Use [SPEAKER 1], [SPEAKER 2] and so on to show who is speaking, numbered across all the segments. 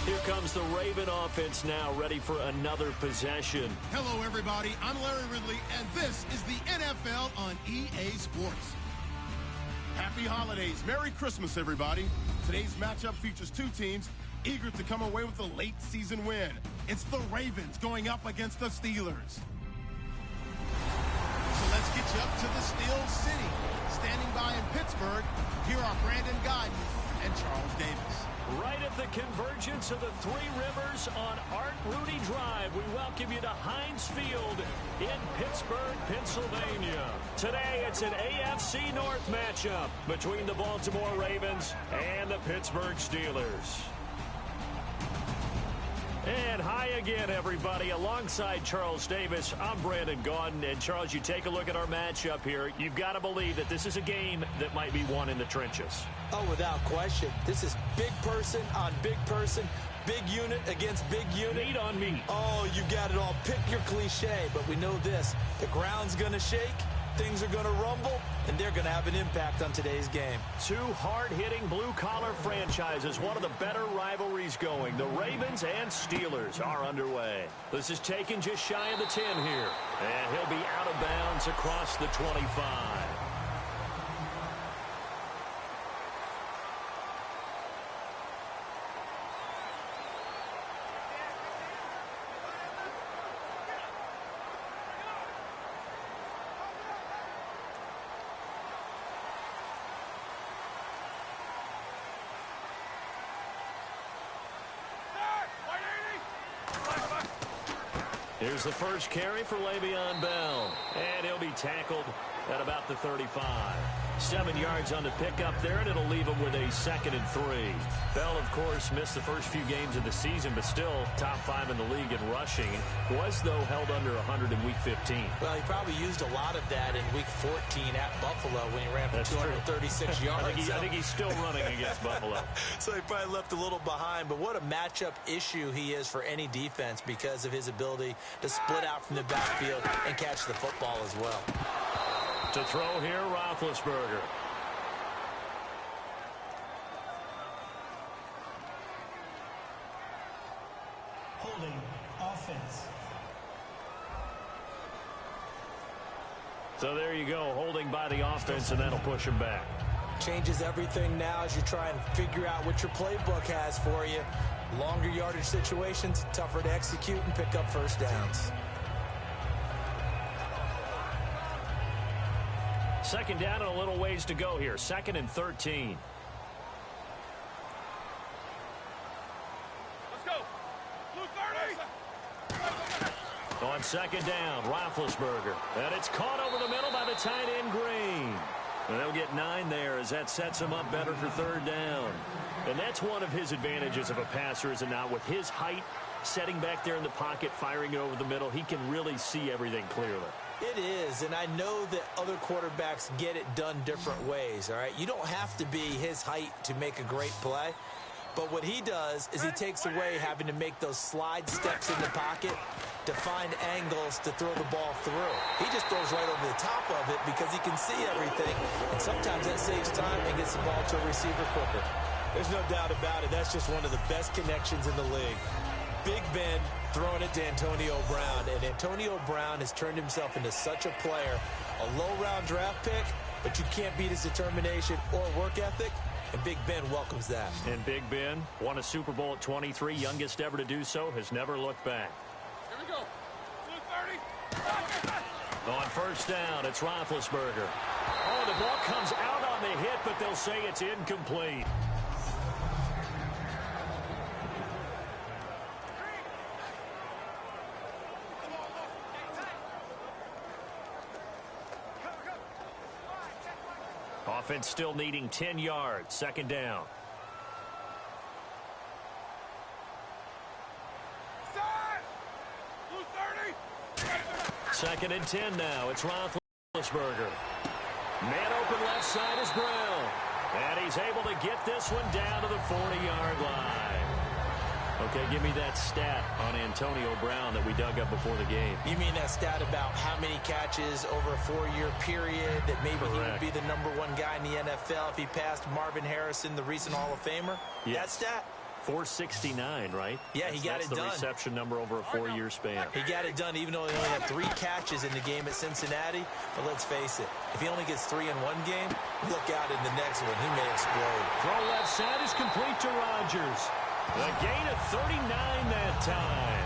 [SPEAKER 1] Here comes the Raven offense now, ready for another possession.
[SPEAKER 2] Hello, everybody. I'm Larry Ridley, and this is the NFL on EA Sports. Happy holidays. Merry Christmas, everybody. Today's matchup features two teams eager to come away with a late-season win. It's the Ravens going up against the Steelers. So let's get you up to the Steel City. Standing by in Pittsburgh, here are Brandon Gaudin and Charles Davis.
[SPEAKER 1] Right at the convergence of the Three Rivers on Art Rooney Drive, we welcome you to Heinz Field in Pittsburgh, Pennsylvania. Today, it's an AFC North matchup between the Baltimore Ravens and the Pittsburgh Steelers. And hi again, everybody. Alongside Charles Davis, I'm Brandon Gaudin. And, Charles, you take a look at our matchup here. You've got to believe that this is a game that might be won in the trenches.
[SPEAKER 3] Oh, without question. This is big person on big person, big unit against big unit.
[SPEAKER 1] Meat on meat.
[SPEAKER 3] Oh, you got it all. Pick your cliche, but we know this. The ground's going to shake, things are going to rumble, and they're going to have an impact on today's game.
[SPEAKER 1] Two hard-hitting blue-collar franchises, one of the better rivalries going. The Ravens and Steelers are underway. This is taken just shy of the 10 here, and he'll be out of bounds across the 25. Here's the first carry for Le'Veon Bell, and he'll be tackled at about the 35. 7 yards on the pickup there, and it'll leave him with a 2nd and 3. Bell, of course, missed the first few games of the season, but still top 5 in the league in rushing. Was, though, held under 100 in Week 15.
[SPEAKER 3] Well, he probably used a lot of that in Week 14 at Buffalo when he ran for 236 yards.
[SPEAKER 1] I think he's still running against Buffalo.
[SPEAKER 3] So he probably left a little behind, but what a matchup issue he is for any defense because of his ability to split out from the backfield and catch the football as well.
[SPEAKER 1] To throw here, Roethlisberger.
[SPEAKER 4] Holding offense.
[SPEAKER 1] So there you go, holding by the offense, and that'll push him back.
[SPEAKER 3] Changes everything now as you try and figure out what your playbook has for you. Longer yardage situations, tougher to execute and pick up first downs.
[SPEAKER 1] Second down and a little ways to go here. 2nd and 13.
[SPEAKER 5] Let's go. Blue 30.
[SPEAKER 1] On 2nd down, Roethlisberger. And it's caught over the middle by the tight end, Green. And they'll get 9 there as that sets him up better for 3rd down. And that's one of his advantages of a passer, is it not? With his height, setting back there in the pocket, firing it over the middle, he can really see everything clearly.
[SPEAKER 3] It is, and I know that other quarterbacks get it done different ways, all right? You don't have to be his height to make a great play, but what he does is he takes away having to make those slide steps in the pocket to find angles to throw the ball through. He just throws right over the top of it because he can see everything, and sometimes that saves time and gets the ball to a receiver quicker. There's no doubt about it. That's just one of the best connections in the league. Big Ben throwing it to Antonio Brown, and Antonio Brown has turned himself into such a player. A low-round draft pick, but you can't beat his determination or work ethic, and Big Ben welcomes that.
[SPEAKER 1] And Big Ben won a Super Bowl at 23, youngest ever to do so, has never looked back.
[SPEAKER 5] Here we go. Blue 30.
[SPEAKER 1] On 1st down, it's Roethlisberger. Oh, the ball comes out on the hit, but they'll say it's incomplete. Offense still needing 10 yards. 2nd down.
[SPEAKER 5] Blue 30.
[SPEAKER 1] 2nd and 10 now. It's Roethlisberger. Man open left side is Brown. And he's able to get this one down to the 40-yard line. Okay, give me that stat on Antonio Brown that we dug up before the game.
[SPEAKER 3] You mean that stat about how many catches over a 4-year period, that maybe
[SPEAKER 1] Correct.
[SPEAKER 3] he would be the #1 guy in the NFL if he passed Marvin Harrison, the recent Hall of Famer?
[SPEAKER 1] Yes.
[SPEAKER 3] That stat?
[SPEAKER 1] 469, right?
[SPEAKER 3] Yeah, he got it done.
[SPEAKER 1] That's the reception number over a 4-year span.
[SPEAKER 3] He got it done even though he only had 3 catches in the game at Cincinnati. But let's face it, if he only gets 3 in one game, look out in the next one. He may explode.
[SPEAKER 1] Throw left side is complete to Rodgers. The gain of 39 that time.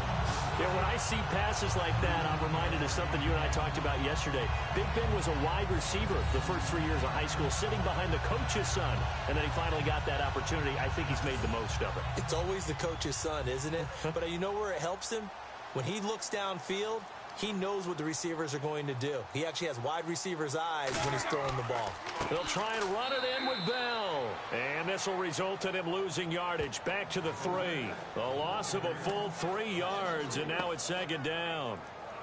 [SPEAKER 1] Yeah, when I see passes like that, I'm reminded of something you and I talked about yesterday. Big Ben was a wide receiver the first 3 years of high school, sitting behind the coach's son, and then he finally got that opportunity. I think he's made the most of it.
[SPEAKER 3] It's always the coach's son, isn't it? But you know where it helps him? When he looks downfield, he knows what the receivers are going to do. He actually has wide receivers' eyes when he's throwing the ball.
[SPEAKER 1] They'll try and run it in with Bell. And this will result in him losing yardage. Back to the 3. A loss of a full 3 yards, and now it's second down.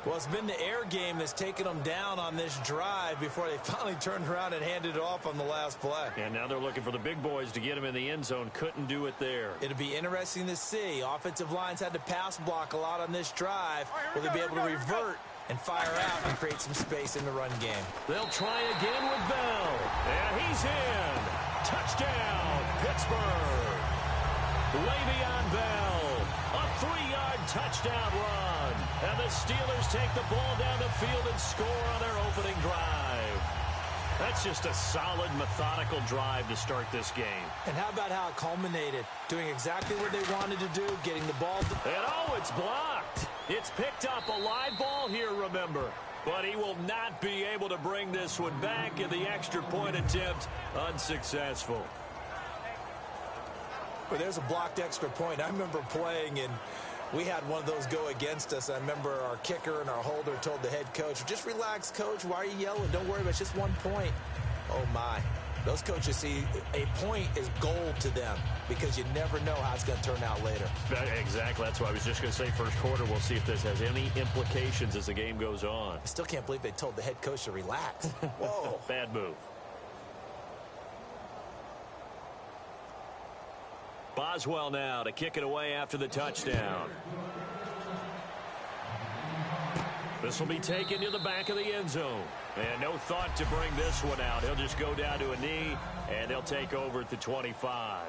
[SPEAKER 3] Well, it's been the air game that's taken them down on this drive before they finally turned around and handed it off on the last play.
[SPEAKER 1] And now they're looking for the big boys to get him in the end zone. Couldn't do it there.
[SPEAKER 3] It'll be interesting to see. Offensive lines had to pass block a lot on this drive. Will they be able to revert and fire out and create some space in the run game?
[SPEAKER 1] They'll try again with Bell. And he's in. Touchdown, Pittsburgh. Le'Veon Bell. A 3-yard touchdown run. And the Steelers take the ball down the field and score on their opening drive. That's just a solid, methodical drive to start this game.
[SPEAKER 3] And how about how it culminated? Doing exactly what they wanted to do, getting the ball.
[SPEAKER 1] And oh, it's blocked. It's picked up a live ball here, remember. But he will not be able to bring this one back, and the extra point attempt unsuccessful.
[SPEAKER 3] Well, there's a blocked extra point. I remember playing, and we had one of those go against us. I remember our kicker and our holder told the head coach, just relax, coach. Why are you yelling? Don't worry about it. It's just 1 point. Oh, my. Those coaches see a point is gold to them because you never know how it's going to turn out later.
[SPEAKER 1] Exactly. That's what I was just going to say. First quarter, we'll see if this has any implications as the game goes on.
[SPEAKER 3] I still can't believe they told the head coach to relax. Whoa.
[SPEAKER 1] Bad move. Boswell now to kick it away after the touchdown. This will be taken to the back of the end zone. And no thought to bring this one out. He'll just go down to a knee, and they'll take over at the 25.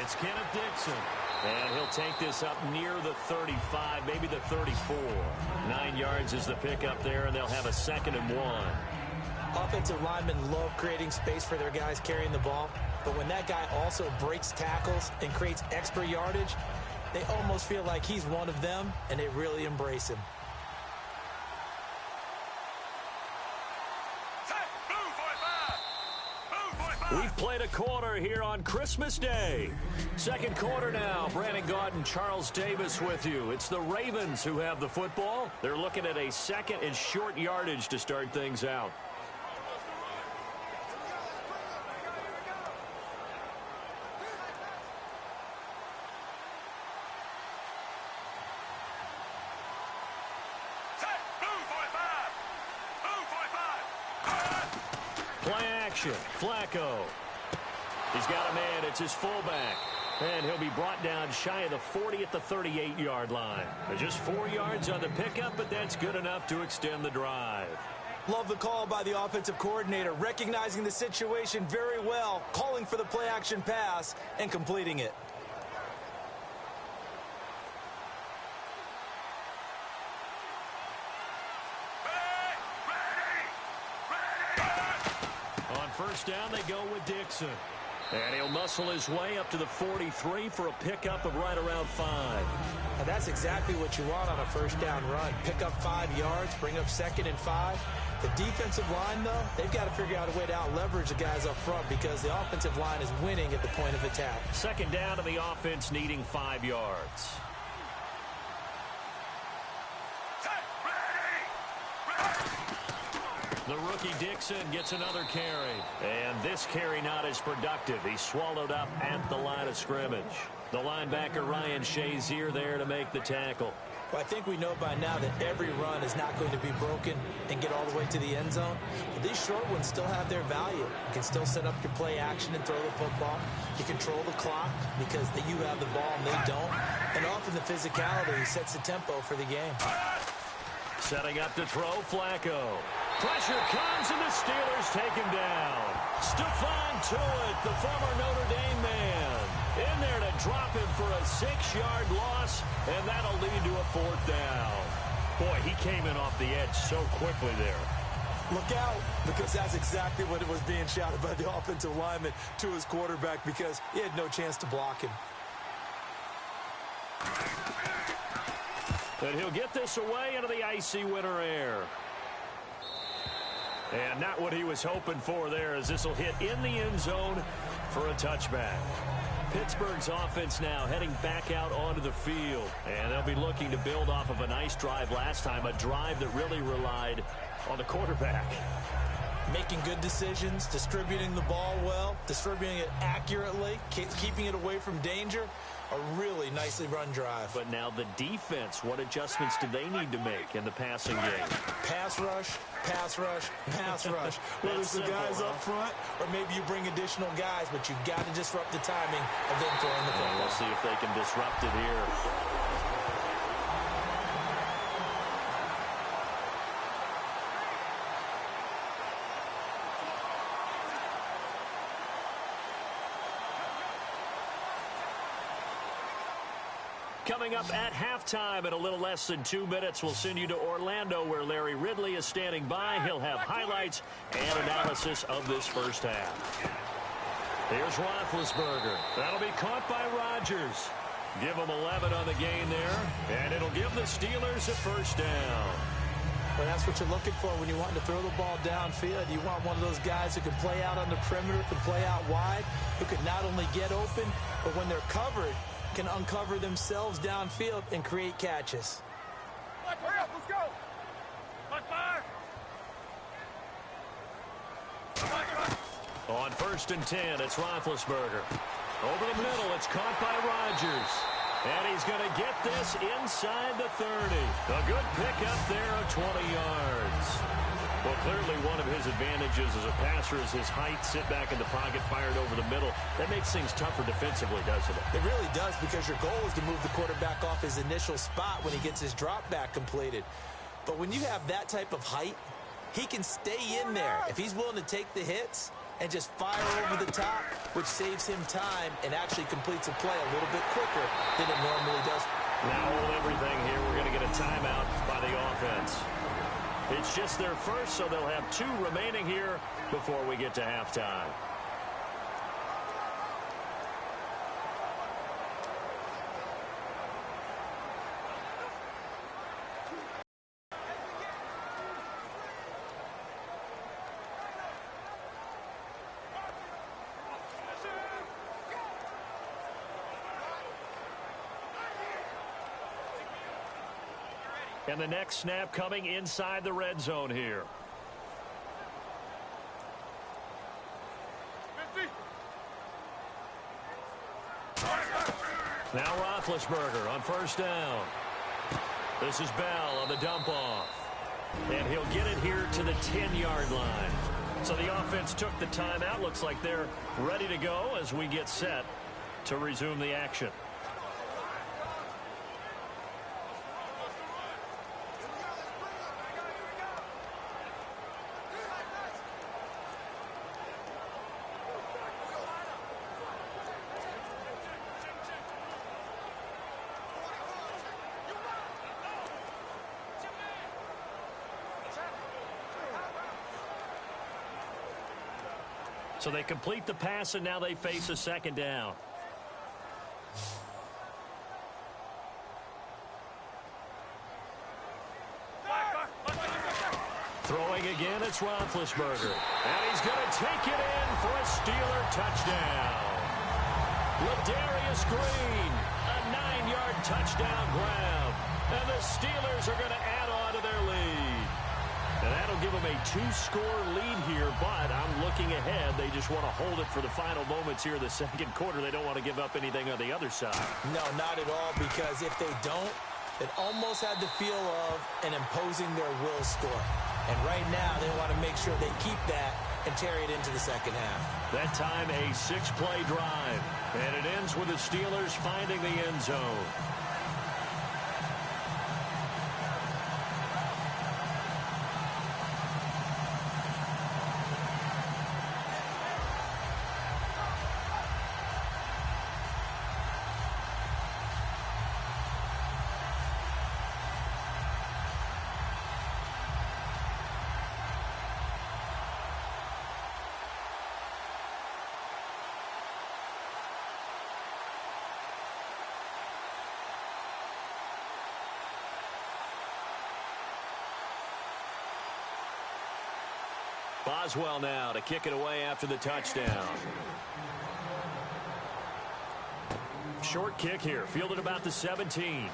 [SPEAKER 1] It's Kenneth Dixon. And he'll take this up near the 35, maybe the 34. 9 yards is the pickup there, and they'll have a 2nd and 1.
[SPEAKER 3] Offensive linemen love creating space for their guys carrying the ball. But when that guy also breaks tackles and creates extra yardage, they almost feel like he's one of them, and they really embrace him.
[SPEAKER 1] We've played a quarter here on Christmas Day. Second quarter now. Brandon Gaudin, Charles Davis with you. It's the Ravens who have the football. They're looking at a 2nd and short yardage to start things out. Flacco. He's got a man. It's his fullback. And he'll be brought down shy of the 40 at the 38-yard line. Just 4 yards on the pickup, but that's good enough to extend the drive.
[SPEAKER 3] Love the call by the offensive coordinator, recognizing the situation very well, calling for the play-action pass, and completing it.
[SPEAKER 1] First down, they go with Dixon. And he'll muscle his way up to the 43 for a pickup of right around 5.
[SPEAKER 3] And that's exactly what you want on a first down run. Pick up 5 yards, bring up 2nd and 5. The defensive line, though, they've got to figure out a way to out-leverage the guys up front because the offensive line is winning at the point of attack.
[SPEAKER 1] Second down to the offense needing 5 yards. The rookie Dixon gets another carry. And this carry not as productive. He's swallowed up at the line of scrimmage. The linebacker Ryan Shazier there to make the tackle.
[SPEAKER 3] Well, I think we know by now that every run is not going to be broken and get all the way to the end zone. But these short ones still have their value. You can still set up your play action and throw the football. You control the clock because you have the ball and they don't. And often the physicality sets the tempo for the game.
[SPEAKER 1] Setting up to throw, Flacco. Pressure comes and the Steelers take him down. Stephon Tuitt, the former Notre Dame man, in there to drop him for a 6-yard loss, and that'll lead to a 4th down. Boy, he came in off the edge so quickly there.
[SPEAKER 3] Look out, because that's exactly what it was being shouted by the offensive lineman to his quarterback because he had no chance to block him.
[SPEAKER 1] And he'll get this away into the icy winter air. And not what he was hoping for there, as this will hit in the end zone for a touchback. Pittsburgh's offense now heading back out onto the field. And they'll be looking to build off of a nice drive last time, a drive that really relied on the quarterback.
[SPEAKER 3] Making good decisions, distributing the ball well, distributing it accurately, keeping it away from danger. A really nicely run drive.
[SPEAKER 1] But now the defense, what adjustments do they need to make in the passing game?
[SPEAKER 3] Pass rush, pass rush, pass rush. Whether it's the guys up front or maybe you bring additional guys, but you've got to disrupt the timing of them throwing the football.
[SPEAKER 1] We'll see if they can disrupt it here. Coming up at halftime in a little less than 2 minutes, we'll send you to Orlando where Larry Ridley is standing by. He'll have highlights and analysis of this first half. Here's Roethlisberger. That'll be caught by Rodgers. Give him 11 on the gain there, and it'll give the Steelers a first down.
[SPEAKER 3] Well, that's what you're looking for when you want to throw the ball downfield. You want one of those guys who can play out on the perimeter, can play out wide, who can not only get open, but when they're covered, can uncover themselves downfield and create catches.
[SPEAKER 5] Hurry up, let's go. Fire.
[SPEAKER 1] On 1st and 10, it's Roethlisberger. Over the middle, it's caught by Rodgers. And he's going to get this inside the 30. A good pickup there of 20 yards. Well, clearly one of his advantages as a passer is his height. Sit back in the pocket, fired over the middle. That makes things tougher defensively, doesn't it?
[SPEAKER 3] It really does, because your goal is to move the quarterback off his initial spot when he gets his drop back completed. But when you have that type of height, he can stay in there if he's willing to take the hits and just fire over the top, which saves him time and actually completes a play a little bit quicker than it normally does.
[SPEAKER 1] Now hold everything here. We're going to get a timeout by the offense. It's just their first, so they'll have 2 remaining here before we get to halftime. And the next snap coming inside the red zone here.
[SPEAKER 5] 50.
[SPEAKER 1] Now Roethlisberger on 1st down. This is Bell on the dump off. And he'll get it here to the 10-yard line. So the offense took the timeout. Looks like they're ready to go as we get set to resume the action. So they complete the pass, and now they face a 2nd down. Throwing again, it's Roethlisberger. And he's going to take it in for a Steeler touchdown. Ladarius Green, a 9-yard touchdown grab. And the Steelers are going to add on to their lead. And that'll give them a 2-score lead here, but I'm looking ahead. They just want to hold it for the final moments here in the 2nd quarter. They don't want to give up anything on the other side.
[SPEAKER 3] No, not at all, because if they don't, It almost had the feel of an imposing their will score. And right now, they want to make sure they keep that and carry it into the second half.
[SPEAKER 1] That time, a 6-play drive. And it ends with the Steelers finding the end zone. Boswell now to kick it away after the touchdown. Short kick here, fielded about the 17.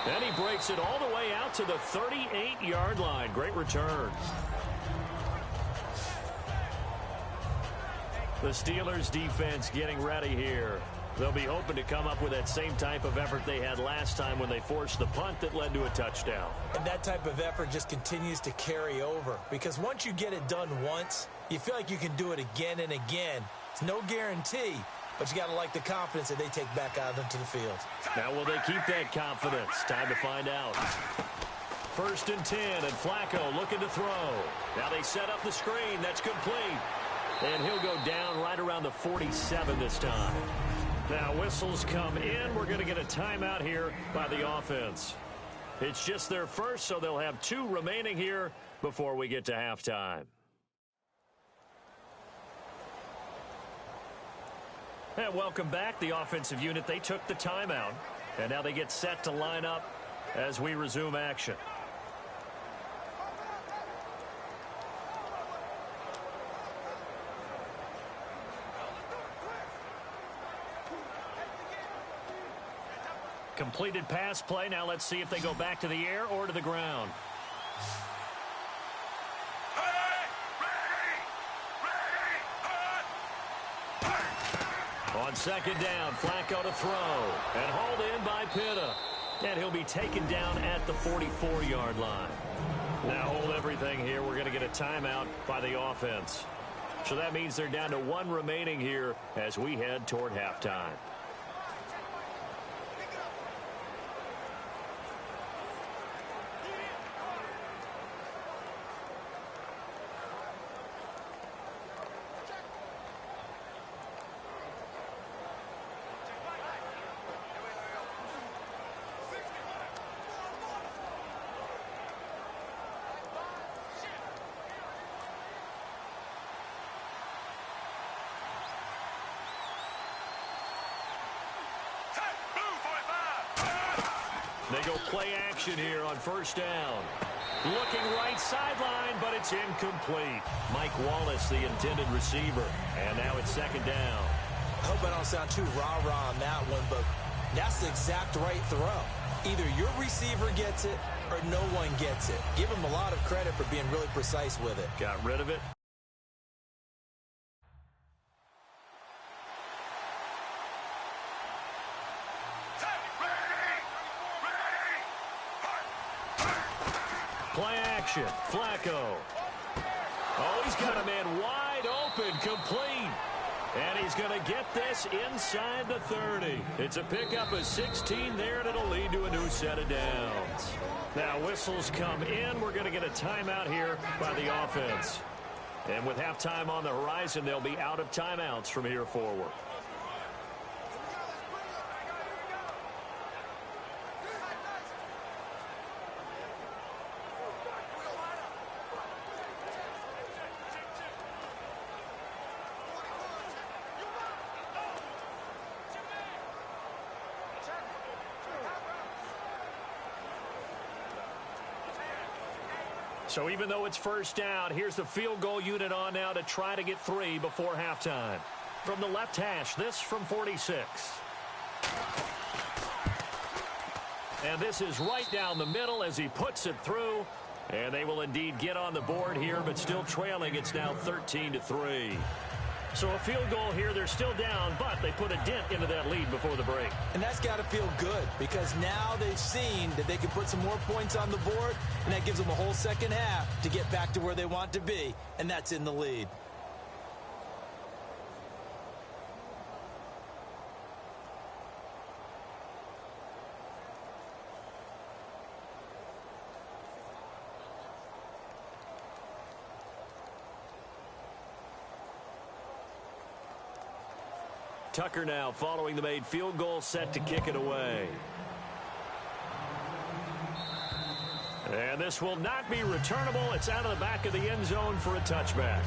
[SPEAKER 1] And he breaks it all the way out to the 38-yard line. Great return. The Steelers defense getting ready here. They'll be hoping to come up with that same type of effort they had last time when they forced the punt that led to a touchdown.
[SPEAKER 3] And that type of effort just continues to carry over, because once you get it done once, you feel like you can do it again and again. It's no guarantee, but you got to like the confidence that they take back out into the field.
[SPEAKER 1] Now, will they keep that confidence? Time to find out. 1st and 10, and Flacco looking to throw. Now they set up the screen. That's complete. And he'll go down right around the 47 this time. Now, whistles come in. We're going to get a timeout here by the offense. It's just their first, so they'll have 2 remaining here before we get to halftime. And welcome back. The offensive unit, they took the timeout. And now they get set to line up as we resume action. Completed pass play. Now let's see if they go back to the air or to the ground. On 2nd down, Flacco to throw. And hauled in by Pitta. And he'll be taken down at the 44-yard line. Now hold everything here. We're going to get a timeout by the offense. So that means they're down to 1 remaining here as we head toward halftime. They go play action here on 1st down. Looking right sideline, but it's incomplete. Mike Wallace, the intended receiver. And now it's 2nd down.
[SPEAKER 3] I hope I don't sound too rah-rah on that one, but that's the exact right throw. Either your receiver gets it or no one gets it. Give him a lot of credit for being really precise with it.
[SPEAKER 1] Got rid of it. Play action. Flacco. Oh, he's got a man wide open, complete. And he's going to get this inside the 30. It's a pickup of 16 there, and it'll lead to a new set of downs. Now, whistles come in. We're going to get a timeout here by the offense. And with halftime on the horizon, they'll be out of timeouts from here forward. So even though it's 1st down, here's the field goal unit on now to try to get 3 before halftime. From the left hash, this from 46. And this is right down the middle as he puts it through. And they will indeed get on the board here, but still trailing. It's now 13-3. So a field goal here, they're still down, but they put a dent into that lead before the break.
[SPEAKER 3] And that's got to feel good because now they've seen that they can put some more points on the board, and that gives them a whole second half to get back to where they want to be, and that's in the lead.
[SPEAKER 1] Tucker now following the made field goal, set to kick it away. And this will not be returnable. It's out of the back of the end zone for a touchback.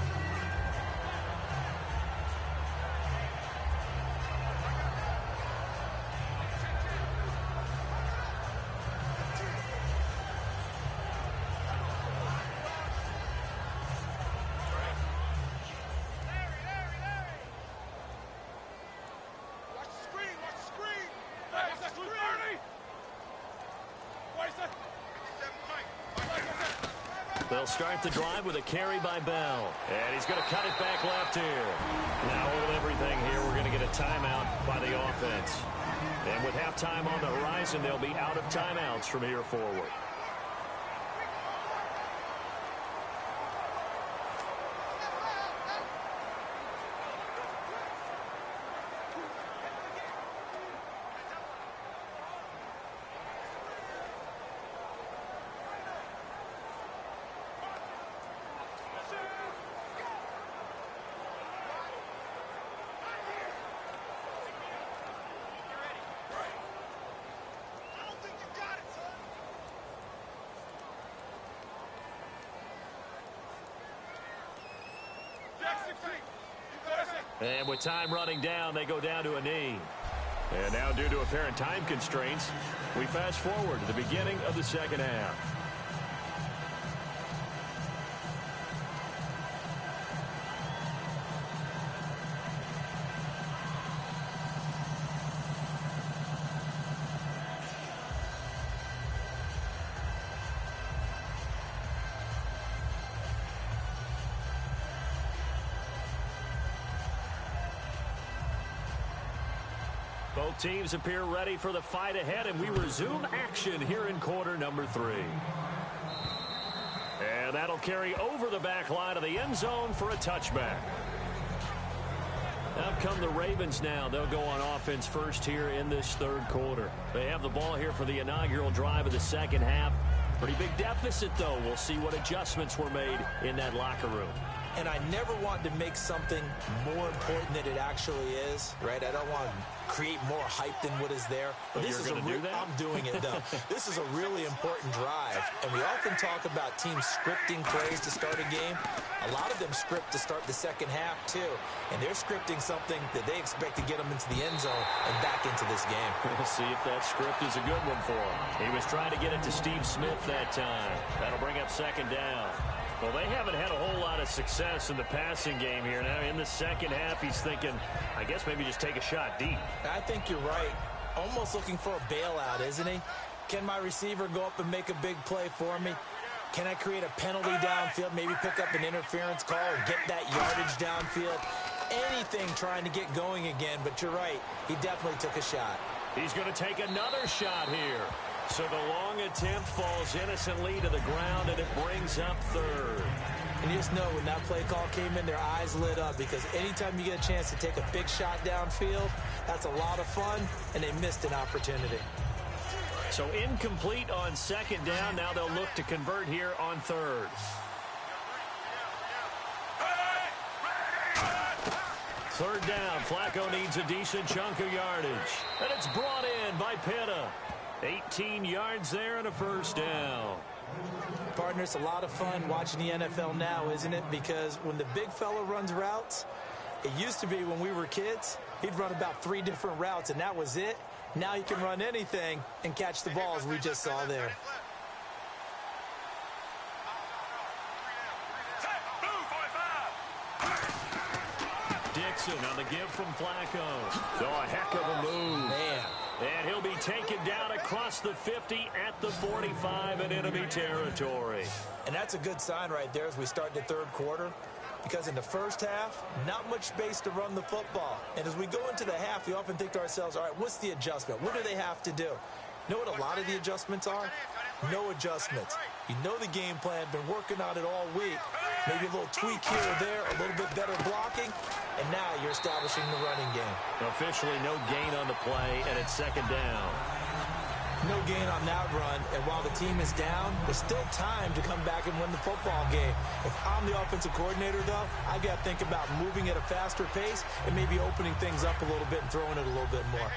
[SPEAKER 1] They'll start the drive with a carry by Bell. And he's going to cut it back left here. Now hold everything here. We're going to get a timeout by the offense. And with halftime on the horizon, they'll be out of timeouts from here forward. And with time running down, they go down to a knee. And now, due to apparent time constraints, we fast forward to the beginning of the second half. Both teams appear ready for the fight ahead, and we resume action here in quarter number 3. And that'll carry over the back line of the end zone for a touchback. Out come the Ravens now. They'll go on offense first here in this third quarter. They have the ball here for the inaugural drive of the second half. Pretty big deficit, though. We'll see what adjustments were made in that locker room.
[SPEAKER 3] And I never want to make something more important than it actually is, right? I don't want to create more hype than what is there. But this is I'm doing it, though. This is a really important drive. And we often talk about teams scripting plays to start a game. A lot of them script to start the second half, too. And they're scripting something that they expect to get them into the end zone and back into this game.
[SPEAKER 1] We'll see if that script is a good one for him. He was trying to get it to Steve Smith that time. That'll bring up second down. Well, they haven't had a whole lot of success in the passing game here. Now, in the second half, he's thinking, I guess maybe just take a shot deep.
[SPEAKER 3] I think you're right. Almost looking for a bailout, isn't he? Can my receiver go up and make a big play for me? Can I create a penalty downfield, maybe pick up an interference call or get that yardage downfield? Anything trying to get going again, but you're right. He definitely took a shot.
[SPEAKER 1] He's going to take another shot here. So the long attempt falls innocently to the ground, and it brings up third.
[SPEAKER 3] And you just know when that play call came in, their eyes lit up because anytime you get a chance to take a big shot downfield, that's a lot of fun, and they missed an opportunity.
[SPEAKER 1] So incomplete on second down. Now they'll look to convert here on third. Third down. Flacco needs a decent chunk of yardage. And it's brought in by Pitta. 18 yards there and a first down.
[SPEAKER 3] Partner, it's a lot of fun watching the NFL now, isn't it? Because when the big fella runs routes, it used to be when we were kids, he'd run about 3 different routes, and that was it. Now he can run anything and catch the balls we just saw there.
[SPEAKER 1] Dixon on the give from Flacco. So a heck of a move.
[SPEAKER 3] Man.
[SPEAKER 1] And he'll be taken down across the 50 at the 45 in enemy territory.
[SPEAKER 3] And that's a good sign right there as we start the third quarter. because in the first half, not much space to run the football. And as we go into the half, we often think to ourselves, all right, what's the adjustment? What do they have to do? You know what a lot of the adjustments are? No adjustments. You know the game plan, been working on it all week. Maybe a little tweak here or there, a little bit better blocking, and now you're establishing the running game.
[SPEAKER 1] Officially no gain on the play, and it's second down.
[SPEAKER 3] No gain on that run, and while the team is down, there's still time to come back and win the football game. If I'm the offensive coordinator, though, I got to think about moving at a faster pace and maybe opening things up a little bit and throwing it a little bit more.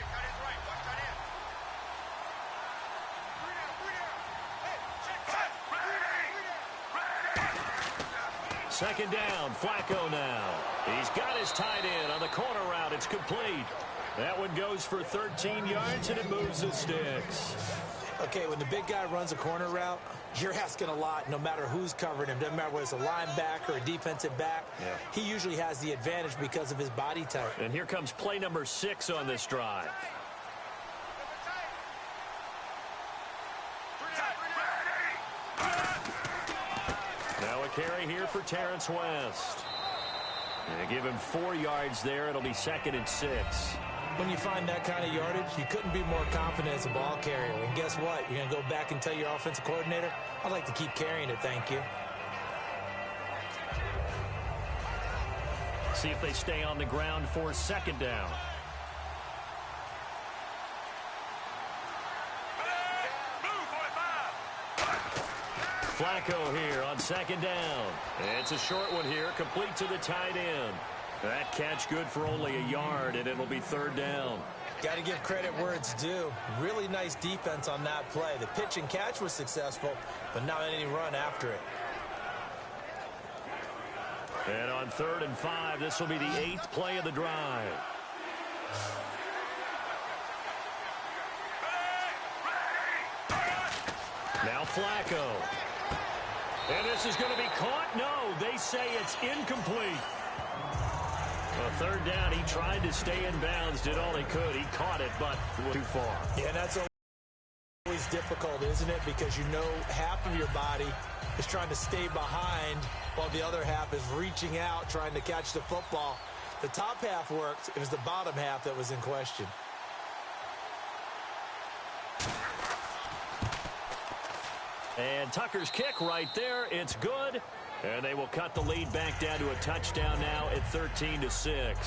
[SPEAKER 1] Second down, Flacco now. He's got his tight end on the corner route. It's complete. That one goes for 13 yards, and it moves the sticks.
[SPEAKER 3] Okay, when the big guy runs a corner route, you're asking a lot no matter who's covering him. Doesn't matter whether it's a linebacker or a defensive back. Yeah. He usually has the advantage because of his body type.
[SPEAKER 1] And here comes play number 6 on this drive. Now a carry here for Terrence West. And they give him 4 yards there. It'll be 2nd and 6.
[SPEAKER 3] When you find that kind of yardage, you couldn't be more confident as a ball carrier. And guess what? You're going to go back and tell your offensive coordinator, I'd like to keep carrying it, thank you.
[SPEAKER 1] See if they stay on the ground for second down. Flacco here on second down. It's a short one here, complete to the tight end. That catch good for only a yard, and it'll be 3rd down.
[SPEAKER 3] Got to give credit where it's due. Really nice defense on that play. The pitch and catch was successful, but not any run after it.
[SPEAKER 1] And on 3rd and 5, this will be the 8th play of the drive. Now Flacco. And this is going to be caught. No, they say it's incomplete. Well, 3rd down, he tried to stay in bounds, did all he could. He caught it, but too far.
[SPEAKER 3] Yeah, that's always difficult, isn't it? Because you know half of your body is trying to stay behind while the other half is reaching out, trying to catch the football. The top half worked. It was the bottom half that was in question.
[SPEAKER 1] And Tucker's kick right there. It's good. And they will cut the lead back down to a touchdown now at 13-6.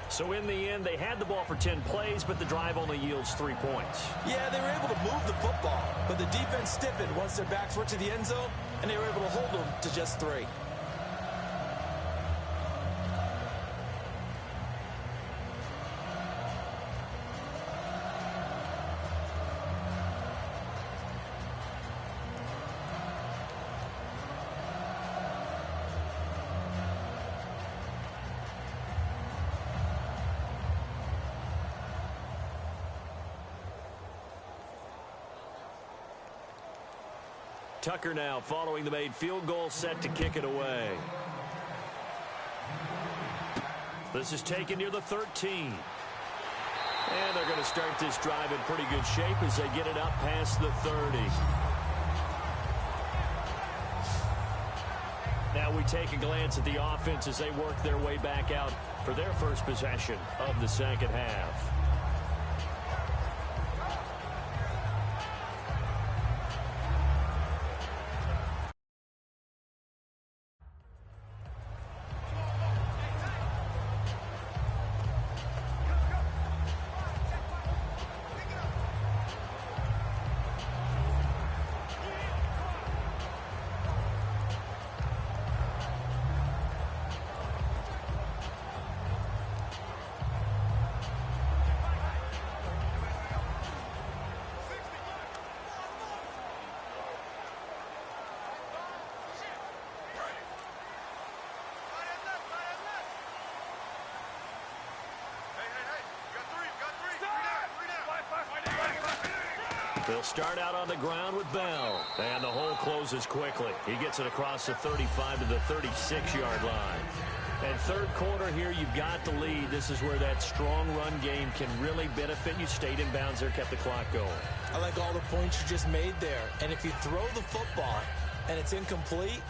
[SPEAKER 1] So in the end, they had the ball for 10 plays, but the drive only yields 3 points.
[SPEAKER 3] Yeah, they were able to move the football, but the defense stiffened once their backs were to the end zone, and they were able to hold them to just 3.
[SPEAKER 1] Tucker now following the made field goal, set to kick it away. This is taken near the 13. And they're going to start this drive in pretty good shape as they get it up past the 30. Now we take a glance at the offense as they work their way back out for their first possession of the second half. They'll start out on the ground with Bell. And the hole closes quickly. He gets it across the 35 to the 36-yard line. And third quarter here, you've got the lead. This is where that strong run game can really benefit you. Stayed in bounds there, kept the clock going.
[SPEAKER 3] I like all the points you just made there. And if you throw the football and it's incomplete,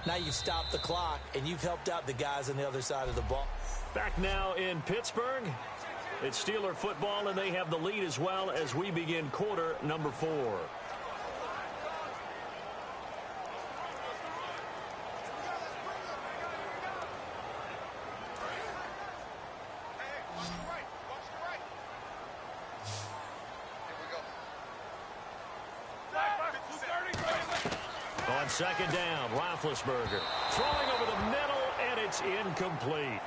[SPEAKER 3] Now you've stopped the clock, and you've helped out the guys on the other side of the ball.
[SPEAKER 1] Back now in Pittsburgh. It's Steeler football, and they have the lead as well as we begin quarter number 4. On second down, Roethlisberger throwing over the middle, and it's incomplete.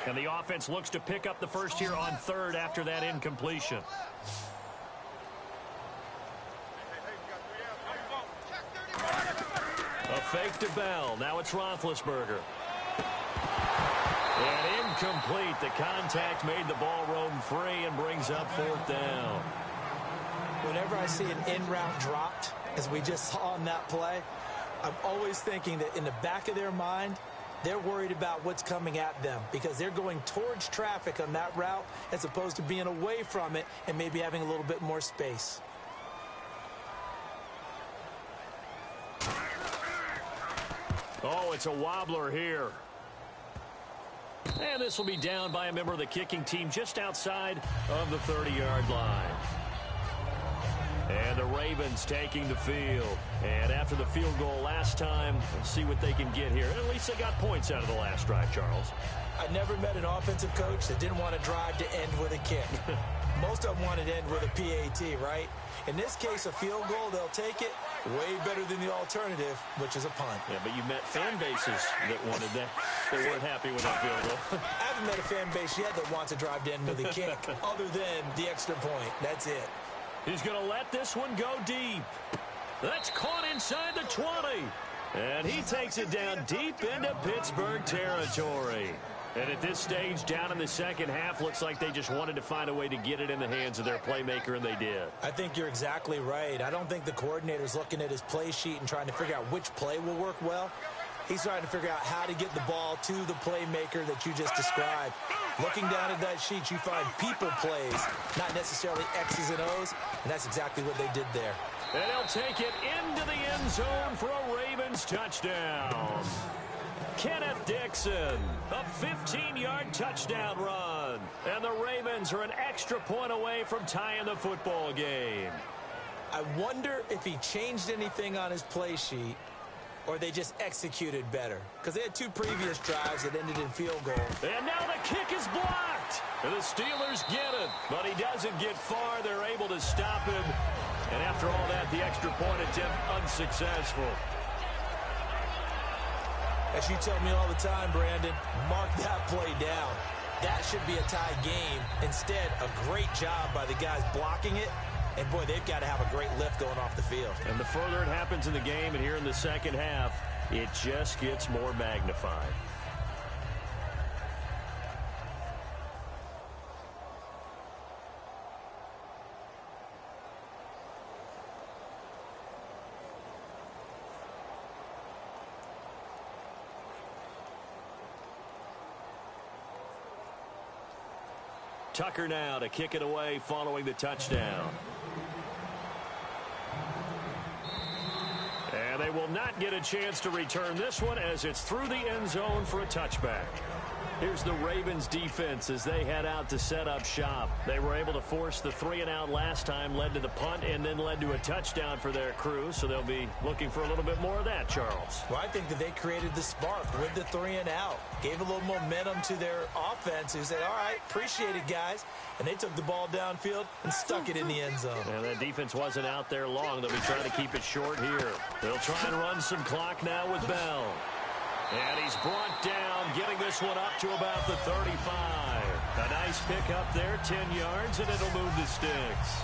[SPEAKER 1] And the offense looks to pick up the first here on third after that incompletion. A fake to Bell. Now it's Roethlisberger. And incomplete. The contact made the ball roam free and brings up fourth down.
[SPEAKER 3] Whenever I see an in-route dropped, as we just saw on that play, I'm always thinking that in the back of their mind, they're worried about what's coming at them because they're going towards traffic on that route as opposed to being away from it and maybe having a little bit more space.
[SPEAKER 1] Oh, it's a wobbler here. And this will be down by a member of the kicking team just outside of the 30-yard line. And the Ravens taking the field. And after the field goal last time, let's see what they can get here. At least they got points out of the last drive, Charles.
[SPEAKER 3] I never met an offensive coach that didn't want to drive to end with a kick. Most of them wanted to end with a PAT, right? In this case, a field goal, they'll take it. Way better than the alternative, which is a punt.
[SPEAKER 1] Yeah, but you met fan bases that wanted that. They weren't happy with that field goal.
[SPEAKER 3] I haven't met a fan base yet that wants to drive to end with a kick other than the extra point. That's it.
[SPEAKER 1] He's going to let this one go deep. That's caught inside the 20. And he takes it down deep into Pittsburgh territory. And at this stage, down in the second half, looks like they just wanted to find a way to get it in the hands of their playmaker, and they did.
[SPEAKER 3] I think you're exactly right. I don't think the coordinator's looking at his play sheet and trying to figure out which play will work well. He's trying to figure out how to get the ball to the playmaker that you just described. Looking down at that sheet, you find people plays, not necessarily X's and O's, and that's exactly what they did there.
[SPEAKER 1] And he'll take it into the end zone for a Ravens touchdown. Kenneth Dixon, a 15-yard touchdown run. And the Ravens are an extra point away from tying the football game.
[SPEAKER 3] I wonder if he changed anything on his play sheet or they just executed better. Because they had 2 previous drives that ended in field goal.
[SPEAKER 1] And now the kick is blocked. And the Steelers get it. But he doesn't get far. They're able to stop him. And after all that, the extra point attempt unsuccessful.
[SPEAKER 3] As you tell me all the time, Brandon, mark that play down. That should be a tie game. Instead, a great job by the guys blocking it. And, boy, they've got to have a great lift going off the field.
[SPEAKER 1] And the further it happens in the game and here in the second half, it just gets more magnified. Tucker now to kick it away following the touchdown. And they will not get a chance to return this one as it's through the end zone for a touchback. Here's the Ravens defense as they head out to set up shop. They were able to force the 3-and-out last time, led to the punt, and then led to a touchdown for their crew. So they'll be looking for a little bit more of that, Charles.
[SPEAKER 3] Well, I think that they created the spark with the 3-and-out. Gave a little momentum to their offense who said, all right, appreciate it, guys. And they took the ball downfield and stuck it in the end zone.
[SPEAKER 1] And that defense wasn't out there long. They'll be trying to keep it short here. They'll try and run some clock now with Bell. And he's brought down, getting this one up to about the 35. A nice pickup there, 10 yards, and it'll move the sticks.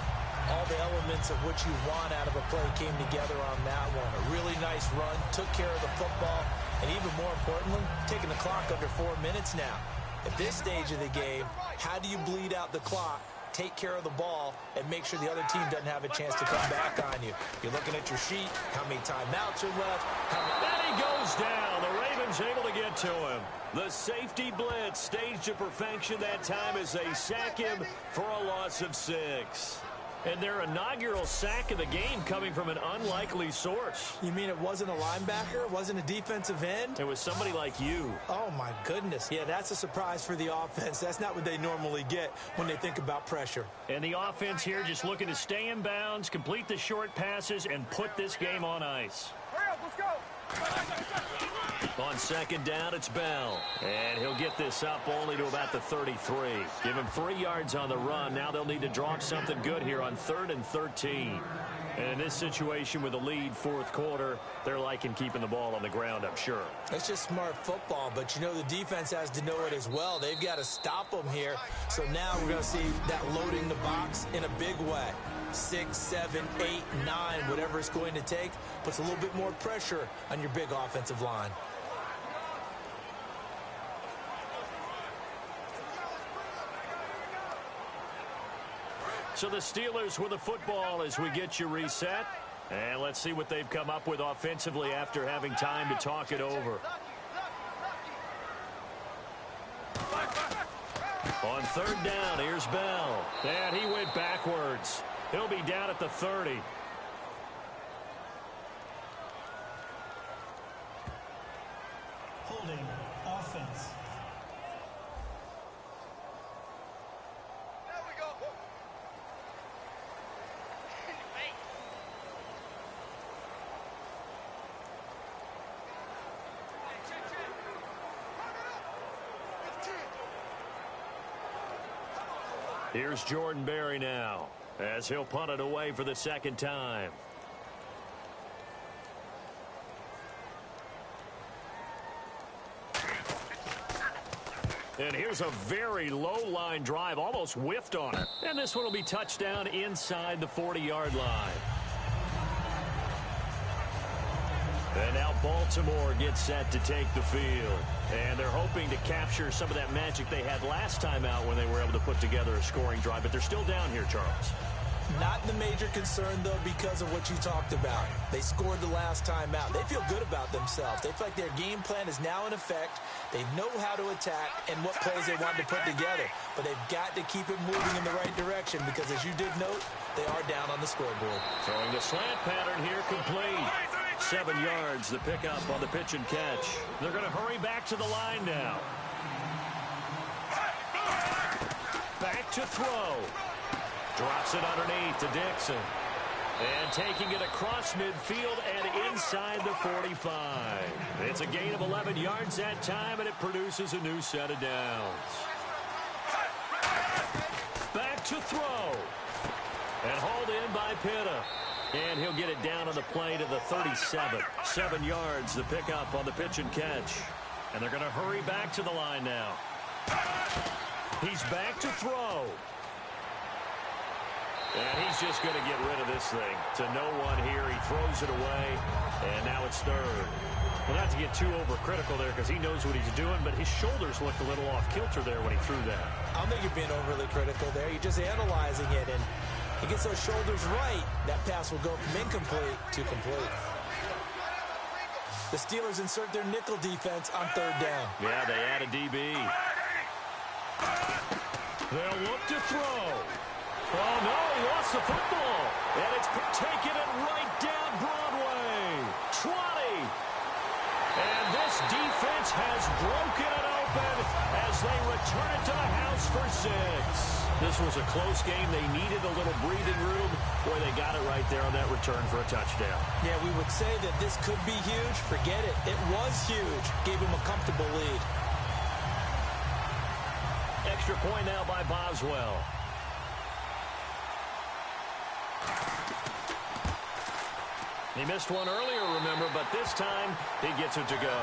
[SPEAKER 3] All the elements of what you want out of a play came together on that one. A really nice run, took care of the football, and even more importantly, taking the clock under 4 minutes now. At this stage of the game, how do you bleed out the clock, take care of the ball, and make sure the other team doesn't have a chance to come back on you? You're looking at your sheet, how many timeouts are left.
[SPEAKER 1] And he goes down. The Ravens able to get it to him. The safety blitz staged to perfection that time as they sack him for a loss of 6. And their inaugural sack of the game coming from an unlikely source.
[SPEAKER 3] You mean it wasn't a linebacker? It wasn't a defensive end?
[SPEAKER 1] It was somebody like you.
[SPEAKER 3] Oh, my goodness. Yeah, that's a surprise for the offense. That's not what they normally get when they think about pressure.
[SPEAKER 1] And the offense here just looking to stay in bounds, complete the short passes, and put this game on ice.
[SPEAKER 5] Hurry up, let's go.
[SPEAKER 1] On second down, it's Bell. And he'll get this up only to about the 33. Give him 3 yards on the run. Now they'll need to draw up something good here on 3rd and 13. And in this situation with a lead fourth quarter, they're liking keeping the ball on the ground, I'm sure.
[SPEAKER 3] It's just smart football, but you know the defense has to know it as well. They've got to stop them here. So now we're going to see that loading the box in a big way. 6, 7, 8, 9, whatever it's going to take, puts a little bit more pressure on your big offensive line.
[SPEAKER 1] So the Steelers with the football as we get you reset. And let's see what they've come up with offensively after having time to talk it over. On 3rd down, here's Bell. And he went backwards. He'll be down at the 30.
[SPEAKER 4] Holding offense.
[SPEAKER 5] There we go.
[SPEAKER 1] Here's Jordan Berry now as he'll punt it away for the 2nd time. And here's a very low line drive, almost whiffed on it. And this one will be touchdown inside the 40-yard line. And now Baltimore gets set to take the field. And they're hoping to capture some of that magic they had last time out when they were able to put together a scoring drive. But they're still down here, Charles.
[SPEAKER 3] Not the major concern, though, because of what you talked about. They scored the last time out. They feel good about themselves. They feel like their game plan is now in effect. They know how to attack and what plays they want to put together. But they've got to keep it moving in the right direction because, as you did note, they are down on the scoreboard.
[SPEAKER 1] Throwing the slant pattern here complete. 7 yards, the pickup on the pitch and catch. They're going to hurry back to the line now. Back to throw. Drops it underneath to Dixon. And taking it across midfield and inside the 45. It's a gain of 11 yards that time, and it produces a new set of downs. Back to throw. And hauled in by Pitta. And he'll get it down on the play to the 37. 7 yards, the pickup on the pitch and catch. And they're going to hurry back to the line now. He's back to throw. And he's just going to get rid of this thing to no one here. He throws it away, and now it's 3rd. Well, not to get too overcritical there because he knows what he's doing, but his shoulders looked a little off kilter there when he threw that.
[SPEAKER 3] I don't think you're being overly critical there. You're just analyzing it, and he gets those shoulders right. That pass will go from incomplete to complete. The Steelers insert their nickel defense on 3rd down.
[SPEAKER 1] Yeah, they add a DB. They'll look to throw. Oh, no, he lost the football. And it's taking it right down Broadway. 20. And this defense has broken it open as they return it to the house for 6. This was a close game. They needed a little breathing room. Boy, they got it right there on that return for a touchdown.
[SPEAKER 3] Yeah, we would say that this could be huge. Forget it. It was huge. Gave him a comfortable lead.
[SPEAKER 1] Extra point now by Boswell. He missed one earlier, remember, but this time he gets it to go.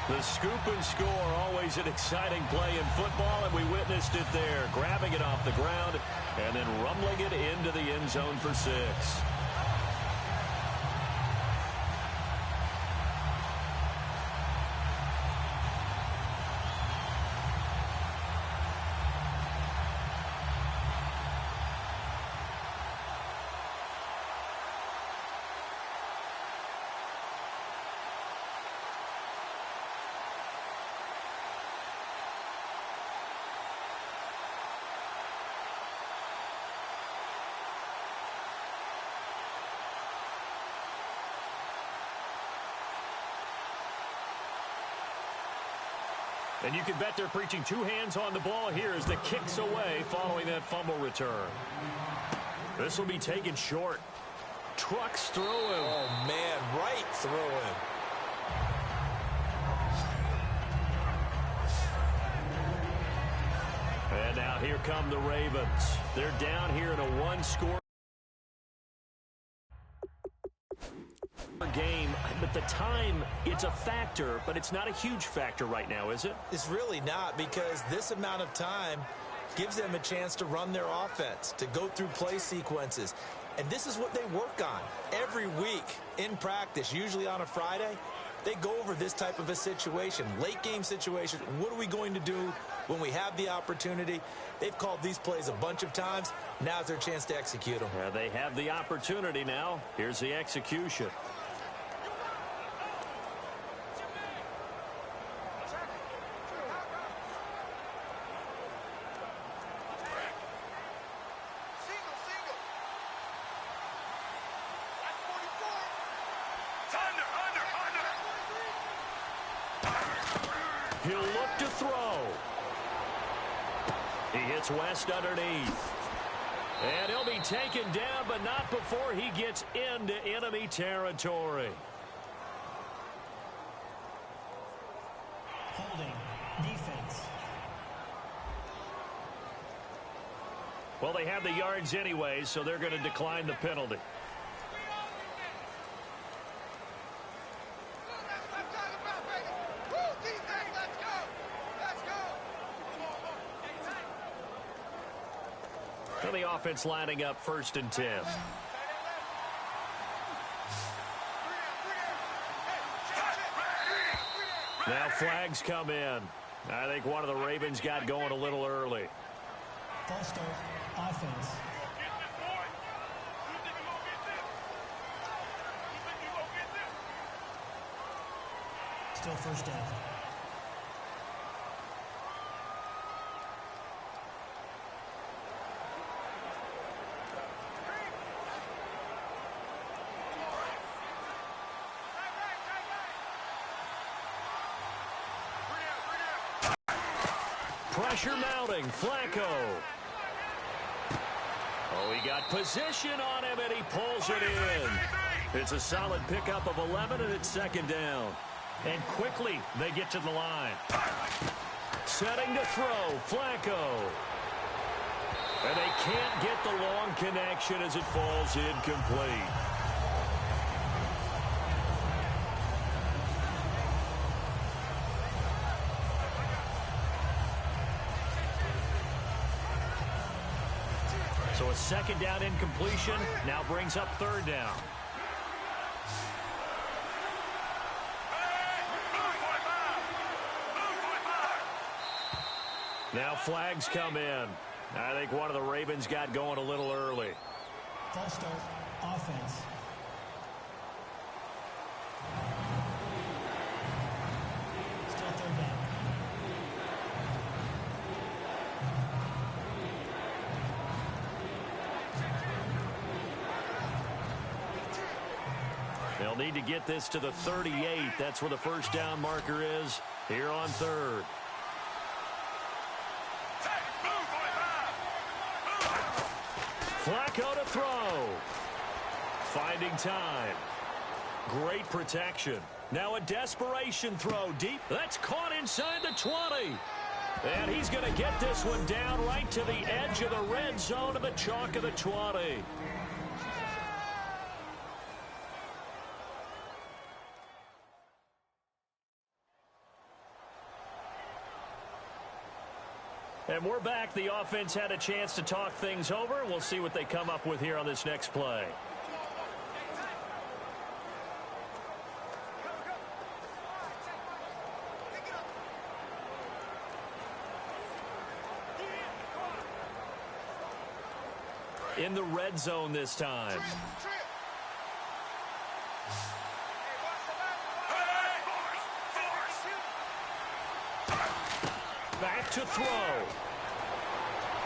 [SPEAKER 1] The scoop and score, always an exciting play in football, and we witnessed it there, grabbing it off the ground and then rumbling it into the end zone for 6. And you can bet they're preaching two hands on the ball here as the kick's away following that fumble return. This will be taken short. Trucks through him.
[SPEAKER 3] Oh, man, right through him.
[SPEAKER 1] And now here come the Ravens. They're down here in a one-score game, but the time, it's a factor, but it's not a huge factor right now, is it?
[SPEAKER 3] It's really not, because this amount of time gives them a chance to run their offense, to go through play sequences. And this is what they work on every week in practice, usually on a Friday. They go over this type of a situation, late game situation. What are we going to do when we have the opportunity? They've called these plays a bunch of times. Now's their chance to execute them.
[SPEAKER 1] Yeah, they have the opportunity now. Here's the execution. He'll look to throw. He hits West underneath. And he'll be taken down, but not before he gets into enemy territory.
[SPEAKER 4] Holding. Defense.
[SPEAKER 1] Well, they have the yards anyway, so they're going to decline the penalty. So the offense lining up 1st and 10. Now flags come in. I think one of the Ravens got going a little early.
[SPEAKER 4] False start. Offense. Still first down.
[SPEAKER 1] Pressure mounting. Flacco. Oh, he got position on him, and he pulls it in. It's a solid pickup of 11, and it's 2nd down. And quickly, they get to the line. Setting to throw. Flacco. And they can't get the long connection as it falls incomplete. So a 2nd down incompletion now brings up 3rd down. Now flags come in. I think one of the Ravens got going a little early.
[SPEAKER 4] False start. Offense. Still 3rd down.
[SPEAKER 1] They'll need to get this to the 38. That's where the 1st down marker is here on 3rd. Flacco to throw. Finding time. Great protection. Now a desperation throw deep. That's caught inside the 20. And he's going to get this one down right to the edge of the red zone of the chalk of the 20. And we're back. The offense had a chance to talk things over. We'll see what they come up with here on this next play. In the red zone this time. Back to throw.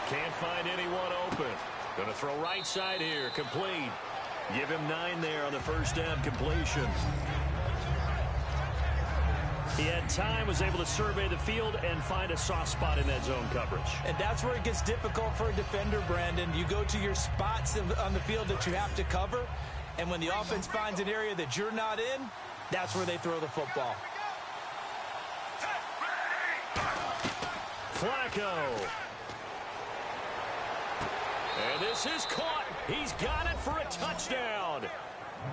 [SPEAKER 1] Can't find anyone open. Going to throw right side here. Complete. Give him 9 there on the 1st down completion. He had time, was able to survey the field and find a soft spot in that zone coverage.
[SPEAKER 3] And that's where it gets difficult for a defender, Brandon. You go to your spots on the field that you have to cover, and when the offense finds an area that you're not in, that's where they throw the football.
[SPEAKER 1] Flacco. And this is caught. He's got it for a touchdown.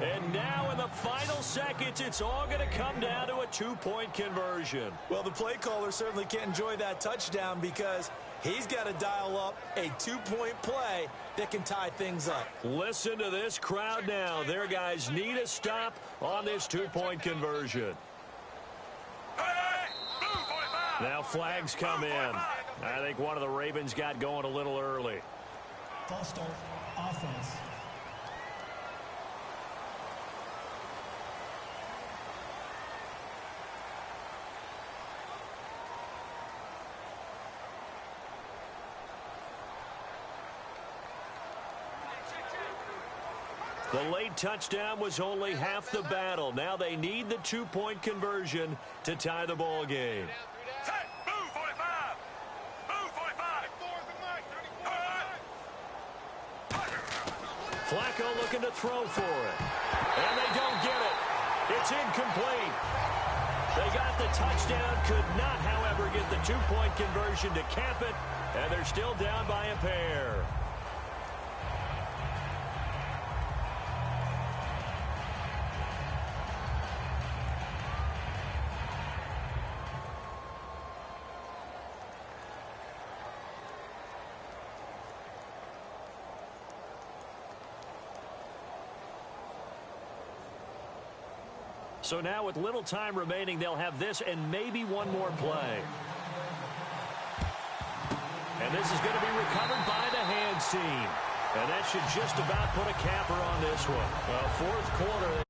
[SPEAKER 1] And now in the final seconds, it's all going to come down to a two-point conversion.
[SPEAKER 3] Well, the play caller certainly can't enjoy that touchdown because he's got to dial up a two-point play that can tie things up.
[SPEAKER 1] Listen to this crowd now. Their guys need a stop on this two-point conversion. Now flags come in. I think one of the Ravens got going a little early.
[SPEAKER 4] False start, offense.
[SPEAKER 1] The late touchdown was only half the battle. Now they need the two-point conversion to tie the ball game.
[SPEAKER 5] Move 45. Move 45.
[SPEAKER 1] Flacco looking to throw for it. And they don't get it. It's incomplete. They got the touchdown, could not, however, get the two-point conversion to cap it, and they're still down by a pair. So now with little time remaining, they'll have this and maybe one more play. And this is going to be recovered by the hands team. And that should just about put a capper on this one. Well, fourth quarter.